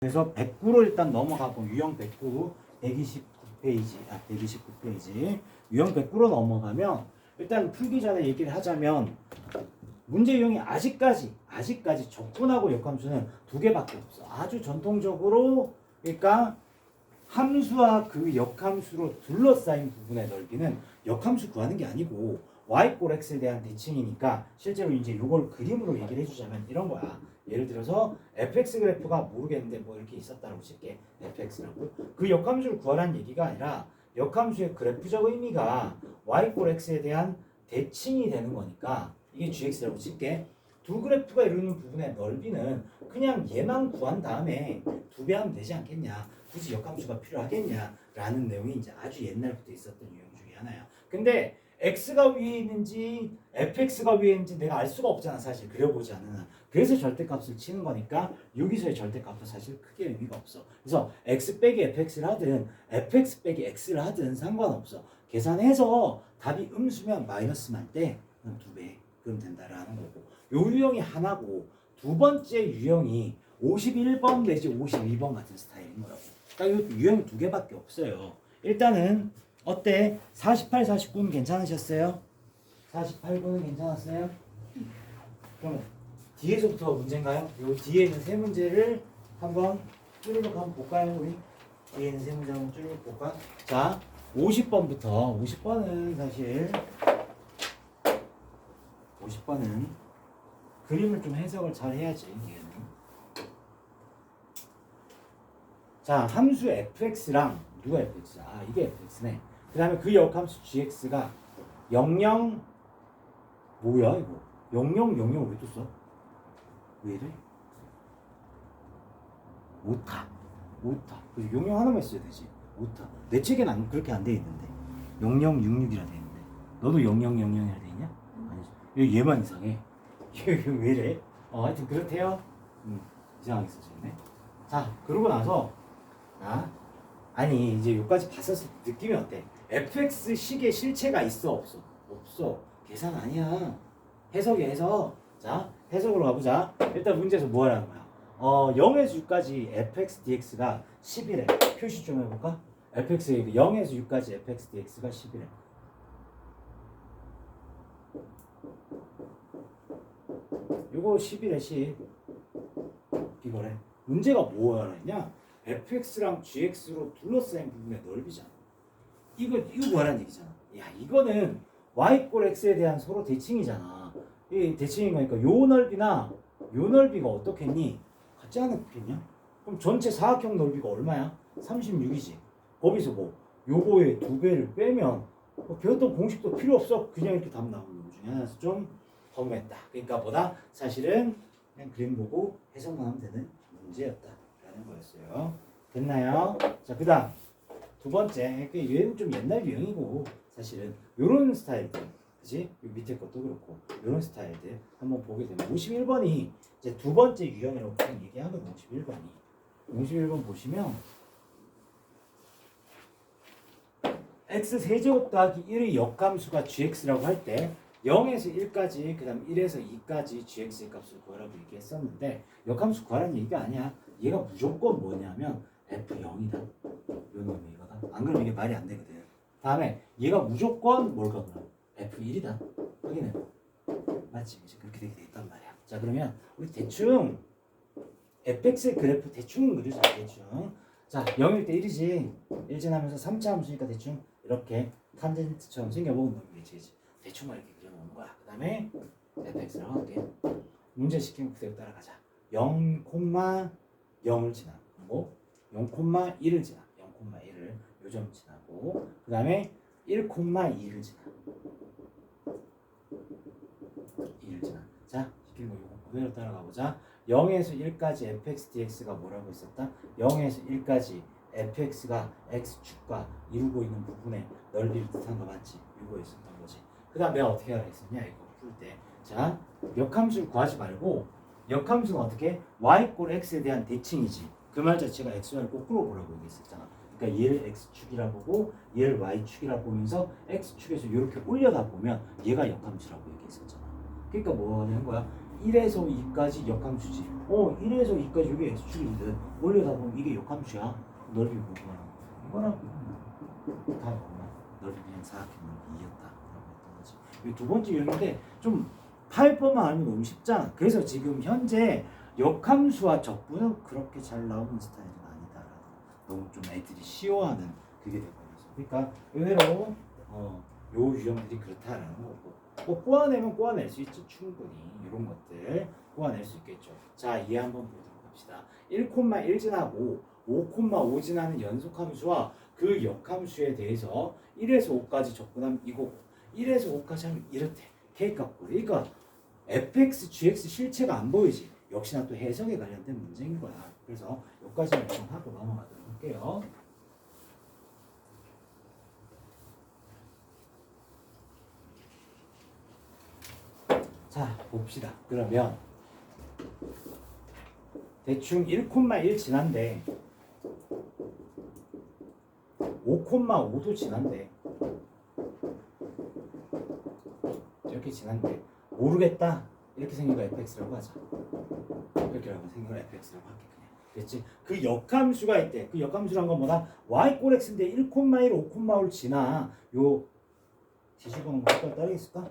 그래서 109로 일단 넘어가고 유형 109 129페이지 129페이지 유형 109로 넘어가면 일단 풀기 전에 얘기를 하자면 문제 유형이 아직까지 적분하고 역함수는 두 개밖에 없어. 아주 전통적으로 그러니까 함수와 그 역함수로 둘러싸인 부분의 넓이는 역함수 구하는 게 아니고 y 꼴 x에 대한 대칭이니까 실제로 이제 이걸 그림으로 얘기를 해주자면 이런 거야. 예를 들어서 fx 그래프가 모르겠는데 뭐 이렇게 있었다라고 칠게. fx라고. 그 역함수를 구하라는 얘기가 아니라 역함수의 그래프적 의미가 y 꼴 x에 대한 대칭이 되는 거니까 이게 gx라고 칠게. 두 그래프가 이루는 부분의 넓이는 그냥 얘만 구한 다음에 두 배 하면 되지 않겠냐. 굳이 역함수가 필요하겠냐 라는 내용이 이제 아주 옛날부터 있었던 유형 중에 하나야. 근데 x가 위에 있는지 fx가 위에 있는지 내가 알 수가 없잖아. 사실 그려보지 않는 한. 그래서 절대값을 치는 거니까 여기서의 절대값도 사실 크게 의미가 없어. 그래서 x 빼기 fx를 하든 fx 빼기 x를 하든 상관없어. 계산해서 답이 음수면 마이너스만 때 그럼 2배 그럼 된다라는 거고. 요 유형이 하나고 두 번째 유형이 51번 내지 52번 같은 스타일인 거라고. 그러니까 이 유형이 두 개밖에 없어요. 일단은 어때? 48, 49는 괜찮으셨어요? 48번은 괜찮았어요? 그럼 뒤에서부터 문제인가요? 요 뒤에 있는 세 문제를 한번 쭈르륵 한번 볼까요? 우리 뒤에 있는 세 문제 한번 쭈르륵 볼까? 자, 50번부터 50번은 사실 50번은 그림을 좀 해석을 잘 해야지. 얘는. 자, 함수 fx랑 누가 fx야? 아, 이게 fx네. 그 다음에 그 역함수 gx가 00 뭐야 이거? 0000 왜 떴어? 왜 이래? 오타. 그래서 00 하나만 써야 되지. 오타. 내 책엔 안 그렇게 안 돼 있는데. 0066이라 돼 있는데. 너도 0000이라 돼 있냐? 아니지. 얘만 이상해. 이거 왜 이래? 하여튼 그렇대요. 이상하게 써졌네. 자, 그러고 나서 아니 이제 여기까지 봤었을 때 느낌이 어때? fx 식의 실체가 있어 없어? 없어. 계산 아니야. 해석이야 해석. 자, 해석으로 가보자. 일단 문제에서 뭐 하라는 거야? 0에서 6까지 fx dx가 10이래. 표시 좀 해볼까? fx의 0에서 6까지 fx dx가 10이래. 요거 10이래 10. 이거래. 문제가 뭐라냐? fx랑 gx로 둘러싸인 부분의 넓이잖아. 이거 뭐라는 얘기잖아. 야, 이거는 y 꼴 x에 대한 서로 대칭이잖아. 이 대칭인 거니까 요 넓이나 요 넓이가 어떻겠니? 같지 않겠냐? 그럼 전체 사각형 넓이가 얼마야? 36이지. 거기서 뭐 요거의 2배를 빼면 배웠던 공식도 필요 없어. 그냥 이렇게 답 나오는 거 중에 하나에서 좀 허무했다. 그러니까 뭐다? 사실은 그냥 그림 보고 해석만 하면 되는 문제였다라는 거였어요. 됐나요? 자, 그 다음 두 번째, 얘는 좀 옛날 유형이고 사실은 요런 스타일들, 그치? 요 밑에 것도 그렇고 요런 스타일들 한번 보게 되면 51번이 이제 두 번째 유형이라고 얘기하거든. 51번 보시면 x 세제곱 더하기 1의 역함수가 gx라고 할 때 0에서 1까지 그 다음 1에서 2까지 gx의 값을 구하라고 얘기했었는데 역함수 구하라는 얘기가 아니야. 얘가 무조건 뭐냐면 f0이다. 이런 의미거든. 안 그러면 이게 말이 안 되거든. 다음에 얘가 무조건 뭘 가구나? f1이다. 확인해. 맞지? 이제 그렇게 되게 돼 있단 말이야. 자, 그러면 우리 대충 fx의 그래프 대충 그리자. 대충. 자, 0일 때 1이지. 1 지나면서 3차 함수니까 대충 이렇게 탄젠트처럼 생겨보는 놈이지. 대충 이렇게 그려놓은 거야. 그 다음에 fx라고 할게. 문제 시키면 그대로 따라가자. 0,0을 지나고 0,1을 지나. 0,1을 요점 지나고 그 다음에 1,2를 지나. 2를 지나. 자, 시키는 거 이거 그대로 따라가보자. 0에서 1까지 fx dx가 뭐라고 했었다? 0에서 1까지 fx가 x축과 이루고 있는 부분의 넓이를 뜻한 거 맞지? 이거 있었던 거지. 그 다음 내가 어떻게 하라 했었냐 이거 풀 때. 자, 역함수를 구하지 말고 역함수는 어떻게? y 꼴 x에 대한 대칭이지. 그 말 자체가 xy를 거꾸로 보라고 얘기했었잖아. 그러니까 얘를 x축이라 보고 얘를 y축이라 보면서 x축에서 이렇게 올려다 보면 얘가 역함수라고 얘기했었잖아. 그러니까 뭐 하는 거야? 1에서 2까지 역함수지. 1에서 2까지 이게 x축이거든. 올려다 보면 이게 역함수야. 넓이 뭐야? 이거랑 다 얼마? 넓이 그냥 4는 2였다. 라고 했던 거지. 이 두 번째 유형인데 좀 파일법만 알면 너무 쉽잖아. 그래서 지금 현재 역함수와 적분은 그렇게 잘 나오는 스타일은 아니다. 너무 좀 애들이 쉬워하는 그게 되거든요. 그러니까 의외로 요 유형들이 그렇다라는 거고. 뭐 꼬아내면 꼬아낼 수 있지 충분히. 이런 것들 꼬아낼 수 있겠죠. 자, 이해 한번 보도록 합시다. 1,1 지나고 5,5 지나는 연속함수와 그 역함수에 대해서 1에서 5까지 접근하면 이거고 1에서 5까지 하면 이렇대. K 값고. 그러니까 fx, gx 실체가 안 보이지. 역시나 또 해석에 관련된 문제인 거야. 그래서 여기까지만 좀 하고 넘어가도록 할게요. 자, 봅시다. 그러면 대충 1,1 지난데 5,5도 지난데 이렇게 지난데 모르겠다 이렇게 생긴 거 fx라고 하자. 이렇게라고 생긴 거 fx라고 할게 그냥. 됐지? 그 역함수가 있대. 그 역함수란 건 뭐다? y 꼴 x인데 1,1 5,5를 지나 요 뒤집어놓은 거 색깔 다르게 있을까?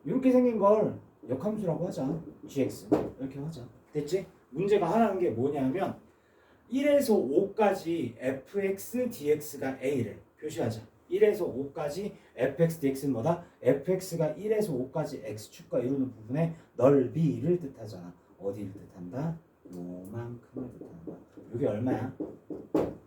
이렇게 생긴 걸 역함수라고 하자. gx 이렇게 하자. 됐지? 문제가 하라는 게 뭐냐면 1에서 5까지 fx dx가 a를 표시하자. 1에서 5까지 fx dx는 뭐다? fx가 1에서 5까지 x축과 이루는 부분의 넓이를 뜻하잖아. 어디를 뜻한다? 요만큼을 뜻하는 거야. 이게 얼마야?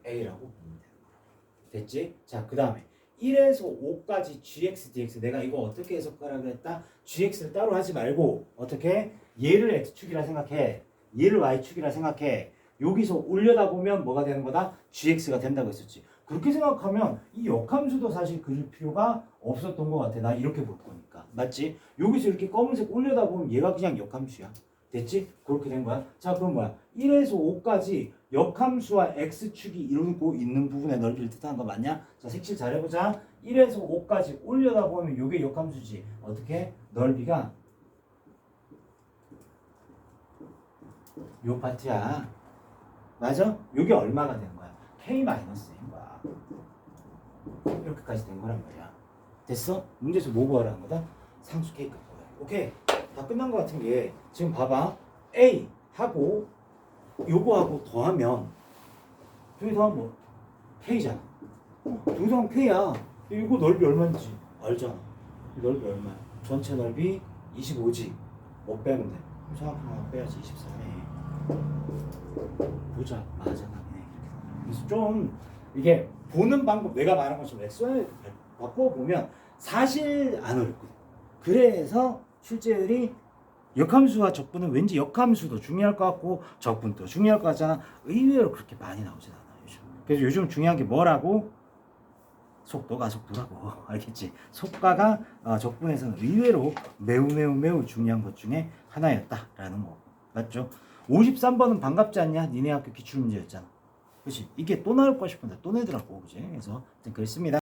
a라고 보면 되는 거야. 됐지? 자, 그 다음에 1에서 5까지 gx dx 내가 이거 어떻게 해석하라 그랬다? gx를 따로 하지 말고 어떻게? 얘를 x축이라 생각해. 얘를 y축이라 생각해. 여기서 올려다 보면 뭐가 되는 거다? gx가 된다고 했었지. 그렇게 생각하면 이 역함수도 사실 그릴 필요가 없었던 것 같아. 나 이렇게 볼 거니까. 맞지? 여기서 이렇게 검은색 올려다 보면 얘가 그냥 역함수야. 됐지? 그렇게 된 거야. 자, 그럼 뭐야? 1에서 5까지 역함수와 x축이 이루고 있는 부분의 넓이를 뜻하는 거 맞냐? 자, 색칠 잘 해보자. 1에서 5까지 올려다 보면 요게 역함수지. 어떻게? 넓이가 요 파트야. 맞아? 요게 얼마가 되는 거야? K-N인 거야. 이렇게까지 된 거란 말이야. 됐어? 문제에서 뭐 구하라는 거다? 상수 K 값 구하라. 오케이. 다 끝난 거 같은 게 지금 봐봐. A 하고 요거하고 더하면 저기 더하면 뭐? K잖아. 저기 더하면 K야. 이거 넓이 얼마인지 알잖아. 넓이 얼마야? 전체 넓이 25지. 뭐 빼면 돼? 정확하게 빼야지. 24네. 보자. 맞아. 그래서 좀 이게 보는 방법 내가 말한 것처럼 엑스원을 바꿔보면 사실 안 어렵거든. 그래서 출제들이 역함수와 적분은 왠지 역함수도 중요할 것 같고 적분도 중요할 것 같잖아. 의외로 그렇게 많이 나오진 않아 요즘. 그래서 요즘 중요한 게 뭐라고? 속도가 속도라고. 알겠지? 속가가 적분에서는 의외로 매우 중요한 것 중에 하나였다라는 거. 맞죠? 53번은 반갑지 않냐? 니네 학교 기출문제였잖아. 그렇지? 이게 또 나올 거 싶은데 또 내더라고. 그지? 그래서 그랬습니다.